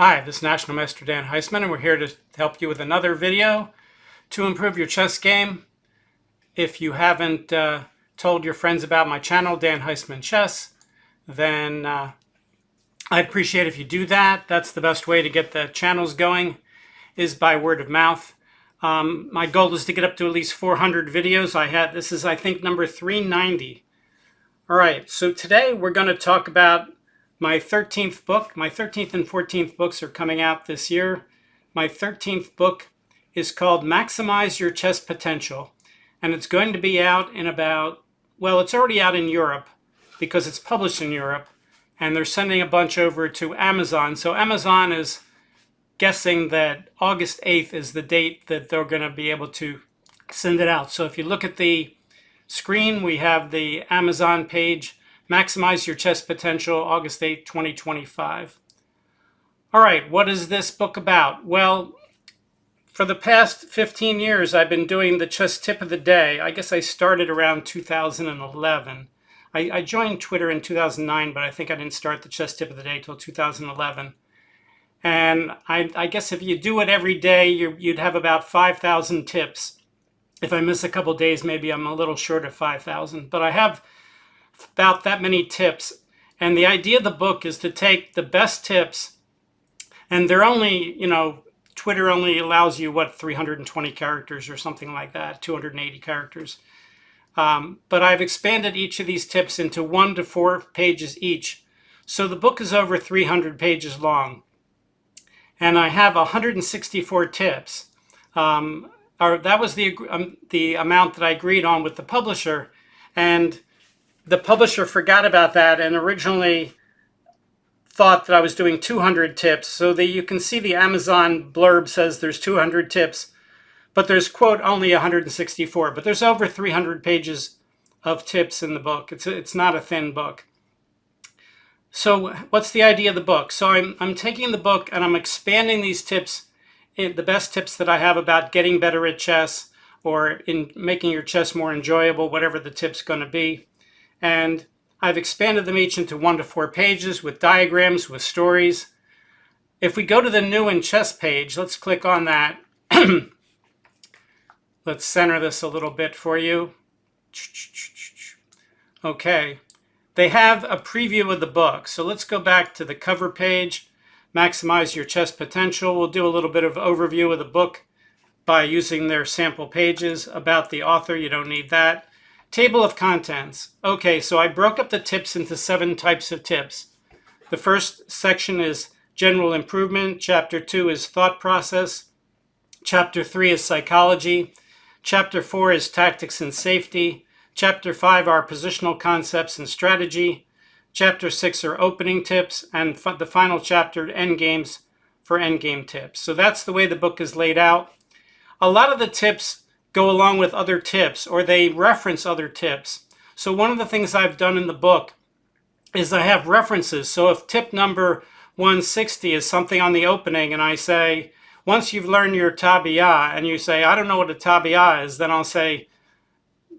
Hi, this is National Master Dan Heisman, and we're here to help you with another video to improve your chess game. If you haven't told your friends about my channel, Dan Heisman Chess, then I'd appreciate if you do that. That's the best way to get the channels going, is by word of mouth. My goal is to get up to at least 400 videos. This is, I think, number 390. All right, so today we're going to talk about my 13th book. My 13th and 14th books are coming out this year. My 13th book is called Maximize Your Chess Potential, and it's going to be out in about, well, it's already out in Europe because it's published in Europe, and they're sending a bunch over to Amazon. So Amazon is guessing that August 8th is the date that they're going to be able to send it out. So if you look at the screen, we have the Amazon page, Maximize Your Chess Potential, August 8, 2025. All right, what is this book about? Well, for the past 15 years, I've been doing the chess tip of the day. I guess I started around 2011. I joined Twitter in 2009, but I think I didn't start the chess tip of the day till 2011. And I guess if you do it every day, you'd have about 5,000 tips. If I miss a couple days, maybe I'm a little short of 5,000. But I have about that many tips. And the idea of the book is to take the best tips, and they're only, Twitter only allows you, 320 characters or something like that, 280 characters. But I've expanded each of these tips into 1 to 4 pages each. So the book is over 300 pages long. And I have 164 tips. That was the amount that I agreed on with the publisher. And the publisher forgot about that and originally thought that I was doing 200 tips. So you can see the Amazon blurb says there's 200 tips, but there's, quote, only 164. But there's over 300 pages of tips in the book. It's not a thin book. So what's the idea of the book? So I'm taking the book and I'm expanding these tips, the best tips that I have about getting better at chess or in making your chess more enjoyable, whatever the tip's going to be. And I've expanded them each into 1 to 4 pages with diagrams, with stories. If we go to the New in Chess page, let's click on that. Let's center this a little bit for you. Okay. They have a preview of the book. So let's go back to the cover page, Maximize Your Chess Potential. We'll do a little bit of overview of the book by using their sample pages. About the author, you don't need that. Table of contents. Okay, so I broke up the tips into 7 types of tips. The first section is general improvement. Chapter 2 is thought process. Chapter 3 is psychology. Chapter 4 is tactics and safety. Chapter 5 are positional concepts and strategy. Chapter 6 are opening tips. And the final chapter, endgames, for endgame tips. So that's the way the book is laid out. A lot of the tips go along with other tips, or they reference other tips. So one of the things I've done in the book is I have references. So if tip number 160 is something on the opening, and I say, once you've learned your tabiya, and you say, I don't know what a tabiya is, then I'll say,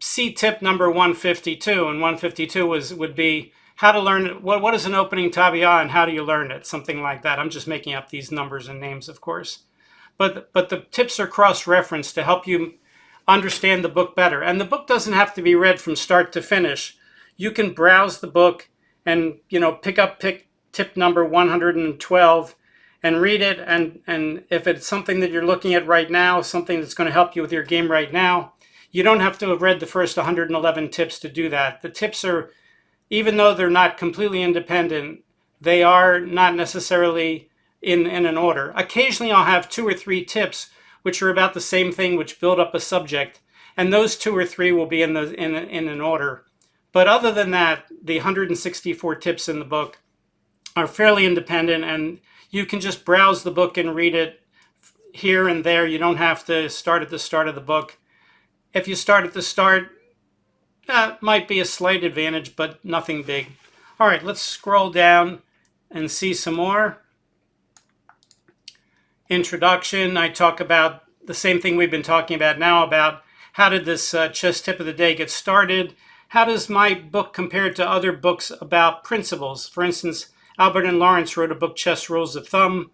see tip number 152, and 152 would be how to learn, what is an opening tabiya and how do you learn it, something like that. I'm just making up these numbers and names, of course. But the tips are cross-referenced to help you understand the book better. And the book doesn't have to be read from start to finish. You can browse the book and, pick tip number 112 and read it. And if it's something that you're looking at right now, something that's going to help you with your game right now, you don't have to have read the first 111 tips to do that. The tips are, even though they're not completely independent, they are not necessarily in an order. Occasionally I'll have 2 or 3 tips which are about the same thing, which build up a subject, and those 2 or 3 will be in an order. But other than that, the 164 tips in the book are fairly independent, and you can just browse the book and read it here and there. You don't have to start at the start of the book. If you start at the start, that might be a slight advantage, but nothing big. All right, let's scroll down and see some more. Introduction, I talk about the same thing we've been talking about now, about how did this chess tip of the day get started? How does my book compare to other books about principles? For instance, Albert and Lawrence wrote a book, Chess Rules of Thumb.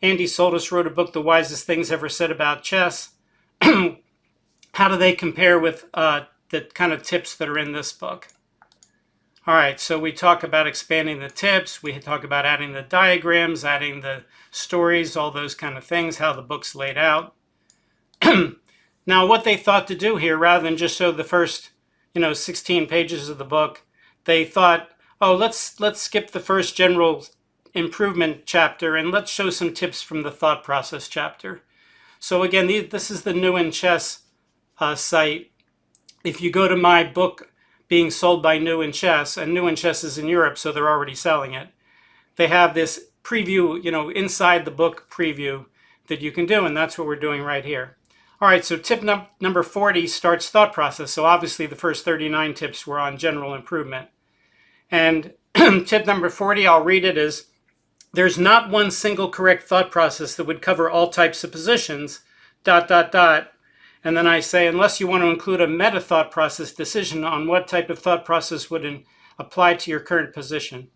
Andy Soltis wrote a book, The Wisest Things Ever Said About Chess. How do they compare with the kind of tips that are in this book? All right, so we talk about expanding the tips. We talk about adding the diagrams, adding the stories, all those kind of things, how the book's laid out. Now, what they thought to do here, rather than just show the first, 16 pages of the book, they thought, oh, let's skip the first general improvement chapter and let's show some tips from the thought process chapter. So again, this is the New in Chess site. If you go to my book being sold by New in Chess, and New in Chess is in Europe, so they're already selling it, they have this preview, inside the book preview that you can do, and that's what we're doing right here. All right, so tip number 40 starts thought process. So obviously the first 39 tips were on general improvement. And tip number 40, I'll read it, is there's not one single correct thought process that would cover all types of positions, ... And then I say, unless you want to include a meta thought process decision on what type of thought process would apply to your current position.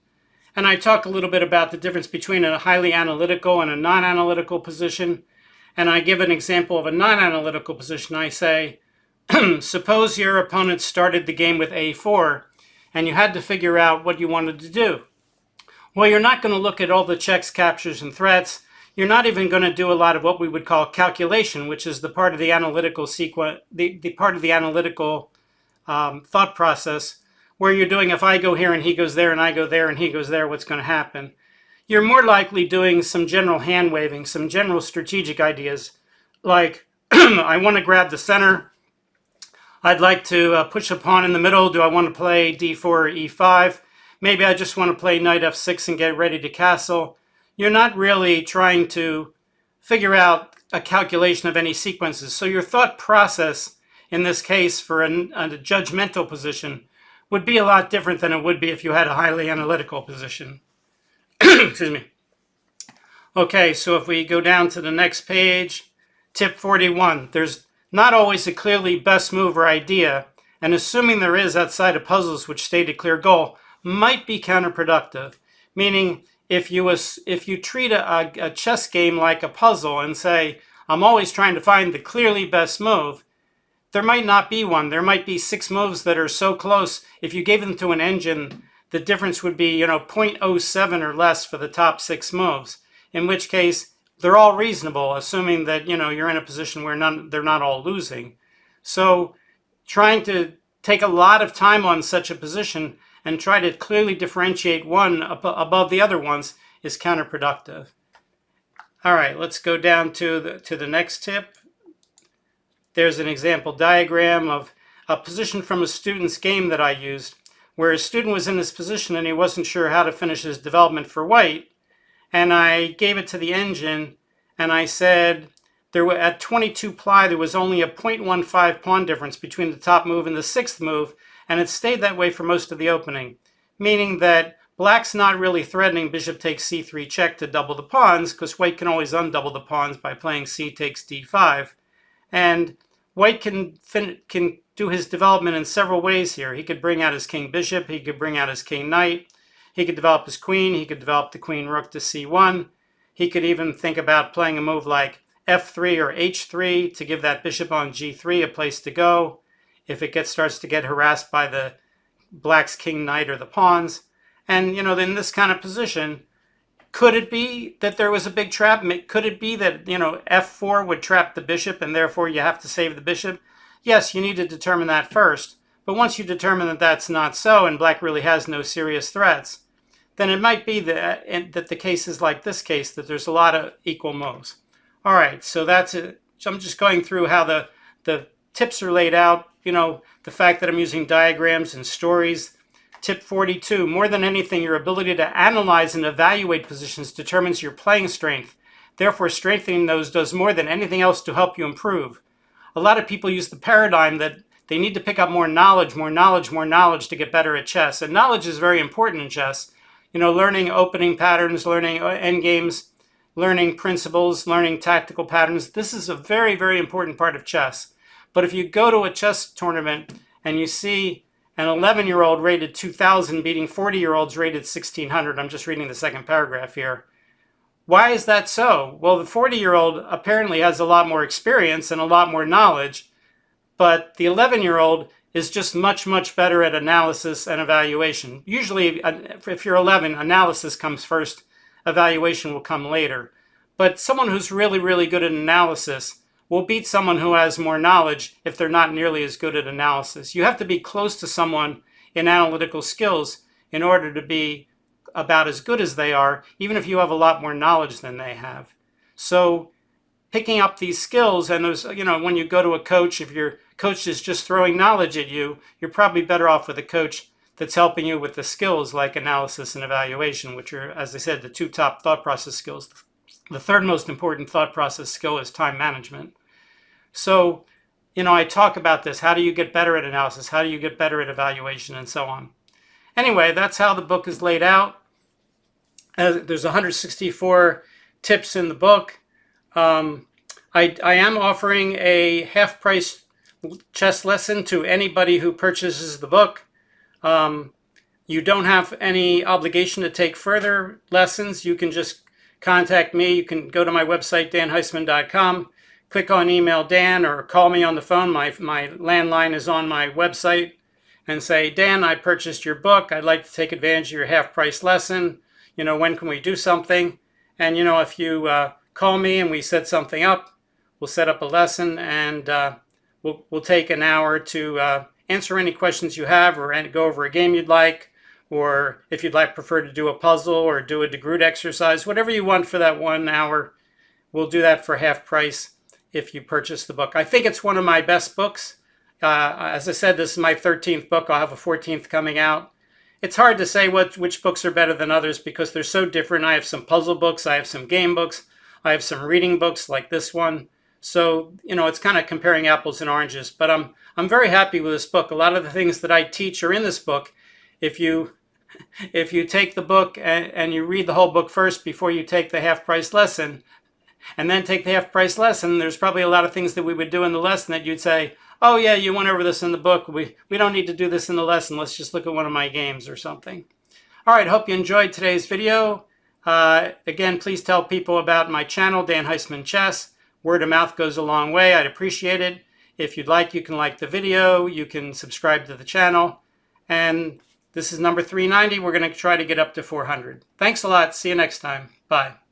And I talk a little bit about the difference between a highly analytical and a non-analytical position. And I give an example of a non-analytical position. I say, suppose your opponent started the game with a4 and you had to figure out what you wanted to do. Well, you're not going to look at all the checks, captures, and threats. You're not even going to do a lot of what we would call calculation, which is the part of the analytical sequence, the part of the analytical thought process, where you're doing, if I go here and he goes there and I go there and he goes there, what's going to happen? You're more likely doing some general hand waving, some general strategic ideas, like I want to grab the center. I'd like to push a pawn in the middle. Do I want to play d4 or e5? Maybe I just want to play knight f6 and get ready to castle. You're not really trying to figure out a calculation of any sequences. So your thought process in this case for a judgmental position would be a lot different than it would be if you had a highly analytical position. Excuse me. Okay, so if we go down to the next page, tip 41, there's not always a clearly best move or idea, and assuming there is outside of puzzles which state a clear goal might be counterproductive, meaning if you treat a chess game like a puzzle and say, I'm always trying to find the clearly best move, there might not be one. There might be 6 moves that are so close. If you gave them to an engine, the difference would be, 0.07 or less for the top 6 moves, in which case they're all reasonable, assuming that, you're in a position where they're not all losing. So trying to take a lot of time on such a position and try to clearly differentiate one above the other ones is counterproductive. All right, let's go down to the next tip. There's an example diagram of a position from a student's game that I used, where a student was in this position and he wasn't sure how to finish his development for white. And I gave it to the engine and I said, at 22 ply, there was only a 0.15 pawn difference between the top move and the 6th move, and it stayed that way for most of the opening, meaning that black's not really threatening bishop takes c3 check to double the pawns, because white can always undouble the pawns by playing c takes d5. And white can do his development in several ways here. He could bring out his king bishop, he could bring out his king knight, he could develop his queen, he could develop the queen rook to c1. He could even think about playing a move like f3 or h3 to give that bishop on g3 a place to go if it starts to get harassed by the black's king knight or the pawns. And in this kind of position, could it be that there was a big trap? Could it be that f4 would trap the bishop and therefore you have to save the bishop? Yes, you need to determine that first. But once you determine that that's not so and black really has no serious threats, then it might be that the case is like this case, that there's a lot of equal moves. All right, so that's it. So I'm just going through how the tips are laid out, the fact that I'm using diagrams and stories. Tip 42, more than anything, your ability to analyze and evaluate positions determines your playing strength. Therefore, strengthening those does more than anything else to help you improve. A lot of people use the paradigm that they need to pick up more knowledge to get better at chess. And knowledge is very important in chess. Learning opening patterns, learning endgames, learning principles, learning tactical patterns. This is a very, very important part of chess. But if you go to a chess tournament and you see an 11-year-old rated 2,000 beating 40-year-olds rated 1,600, I'm just reading the second paragraph here, Why is that so? Well, the 40-year-old apparently has a lot more experience and a lot more knowledge, but the 11-year-old is just much, much better at analysis and evaluation. Usually, if you're 11, analysis comes first, evaluation will come later. But someone who's really, really good at analysis will beat someone who has more knowledge if they're not nearly as good at analysis. You have to be close to someone in analytical skills in order to be about as good as they are, even if you have a lot more knowledge than they have. So picking up these skills, and those, when you go to a coach, if your coach is just throwing knowledge at you, you're probably better off with a coach that's helping you with the skills like analysis and evaluation, which are, as I said, the two top thought process skills. The third most important thought process skill is time management. So, I talk about this. How do you get better at analysis? How do you get better at evaluation, and so on? Anyway, that's how the book is laid out. There's 164 tips in the book. I am offering a half-price chess lesson to anybody who purchases the book. You don't have any obligation to take further lessons. You can just contact me. You can go to my website, danheisman.com, click on email Dan, or call me on the phone. My landline is on my website, and say, Dan, I purchased your book. I'd like to take advantage of your half-price lesson. When can we do something? And, if you call me and we set something up, we'll set up a lesson, and we'll take an hour to answer any questions you have, or go over a game you'd like, or if you'd prefer to do a puzzle or do a DeGroote exercise, whatever you want for that 1 hour, we'll do that for half price if you purchase the book. I think it's one of my best books. As I said, this is my 13th book. I'll have a 14th coming out. It's hard to say which books are better than others because they're so different. I have some puzzle books, I have some game books, I have some reading books like this one. So, it's kind of comparing apples and oranges. But I'm very happy with this book. A lot of the things that I teach are in this book. If you take the book and you read the whole book first before you take the half-price lesson, and then take the half-price lesson, there's probably a lot of things that we would do in the lesson that you'd say, oh yeah, you went over this in the book. We don't need to do this in the lesson. Let's just look at one of my games or something. All right, hope you enjoyed today's video. Again, please tell people about my channel, Dan Heisman Chess. Word of mouth goes a long way. I'd appreciate it. If you'd like, you can like the video. You can subscribe to the channel. And this is number 390. We're going to try to get up to 400. Thanks a lot. See you next time. Bye.